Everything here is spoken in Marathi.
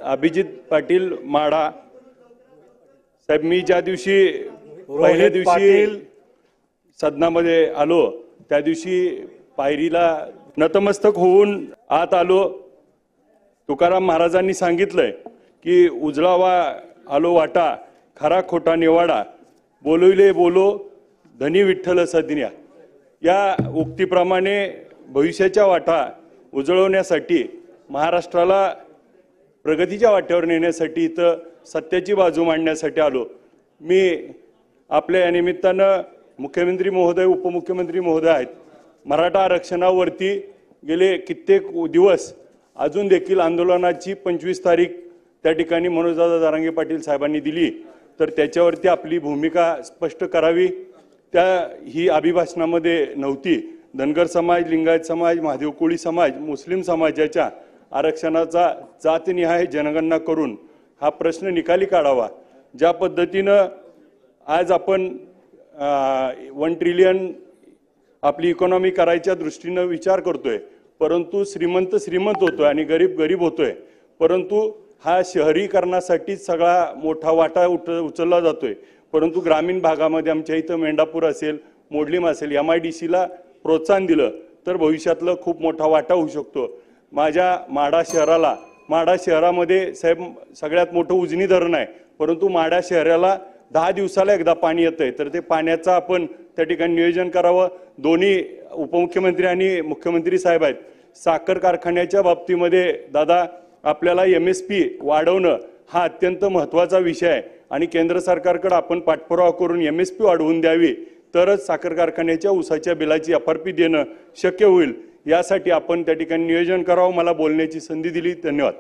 अभिजित पाटील माडा साहेब, मी ज्या दिवशी पहिल्या दिवशी सदनामध्ये आलो त्या दिवशी पायरीला नतमस्तक होऊन आत आलो। तुकाराम महाराजांनी सांगितलंय की उजळावा आलो वाटा, खरा खोटा निवाडा, बोलविले बोलो धनी विठ्ठल सदन्या। या उक्तीप्रमाणे भविष्याच्या वाटा उजळवण्यासाठी, महाराष्ट्राला प्रगतीच्या वाट्यावर नेण्यासाठी, इथं सत्याची बाजू मांडण्यासाठी आलो। मी आपल्या या निमित्तानं मुख्यमंत्री महोदय, उपमुख्यमंत्री महोदय आहेत, मराठा आरक्षणावरती गेले कित्येक दिवस अजून देखील आंदोलनाची 25 तारीख त्या ठिकाणी मनोजदादा जरांगे पाटील साहेबांनी दिली, तर त्याच्यावरती आपली भूमिका स्पष्ट करावी। ही अभिभाषणामध्ये नव्हती। धनगर समाज, लिंगायत समाज, महादेव कोळी समाज, मुस्लिम समाजाच्या आरक्षणाचा जातनिहाय जनगणना करून हा प्रश्न निकाली काढावा। ज्या पद्धतीनं आज आपण 1 ट्रिलियन आपली इकॉनॉमी करायच्या दृष्टीनं विचार करतोय, परंतु श्रीमंत श्रीमंत होतोय आणि गरीब गरीब होतोय, परंतु हा शहरीकरणासाठी सगळा मोठा वाटा उचलला जातोय। परंतु ग्रामीण भागामध्ये आमच्या इथं मेंढापूर असेल, मोडलीम असेल, MIDCला प्रोत्साहन दिलं तर भविष्यातलं खूप मोठा वाटा होऊ शकतो। माझ्या माढा शहरामध्ये साहेब सगळ्यात मोठं उजनी धरण आहे, परंतु माढा शहराला 10 दिवसाला एकदा पाणी येतंय, तर ते पाण्याचं आपण त्या ठिकाणी नियोजन करावं। दोन्ही उपमुख्यमंत्री आणि मुख्यमंत्री साहेब आहेत। साखर कारखान्याच्या बाबतीमध्ये दादा आपल्याला MSP वाढवणं हा अत्यंत महत्त्वाचा विषय आहे आणि केंद्र सरकारकडे आपण पाठपुरावा करून MSP वाढवून द्यावी, तरच साखर कारखान्याच्या ऊसाच्या बिलाची FRP देणं शक्य होईल। यासाठी आपण त्या ठिकाणी नियोजन करावं। मला बोलण्याची संधी दिली, धन्यवाद।